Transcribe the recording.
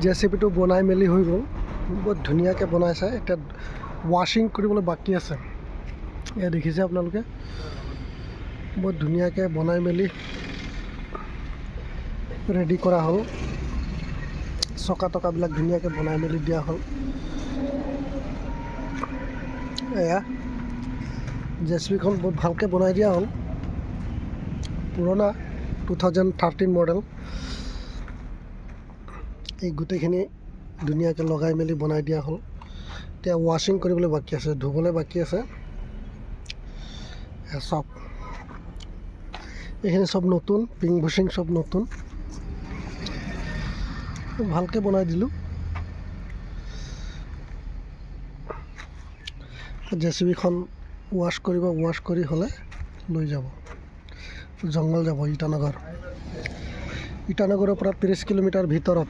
জেচিপিটো বনাই মেলি হৈ গ'ল, বহুত ধুনীয়াকৈ বনাইছে। এতিয়া ৱাশ্বিং কৰিবলৈ বাকী আছে। এয়া দেখিছে আপোনালোকে, বহুত ধুনীয়াকৈ বনাই মেলি ৰেডি কৰা হ'ল। চকা টকাবিলাক ধুনীয়াকৈ বনাই মেলি দিয়া হ'ল। এয়া জেচিপিখন বহুত ভালকৈ বনাই দিয়া হ'ল। পুৰণা 2013 মডেল। এই গোটেইখিনি ধুনীয়াকৈ লগাই মেলি বনাই দিয়া হ'ল। এতিয়া ৱাশ্বিং কৰিবলৈ বাকী আছে, ধুবলৈ বাকী আছে। চব এইখিনি চব নতুন, পিং বুচিং চব নতুন, ভালকৈ বনাই দিলোঁ। জেচিবিখন ৱাশ্ব কৰিব, ৱাশ্ব কৰি হ'লে লৈ যাব, জংঘল যাব। ইটানগৰৰ পৰা 30 কিলোমিটাৰ ভিতৰত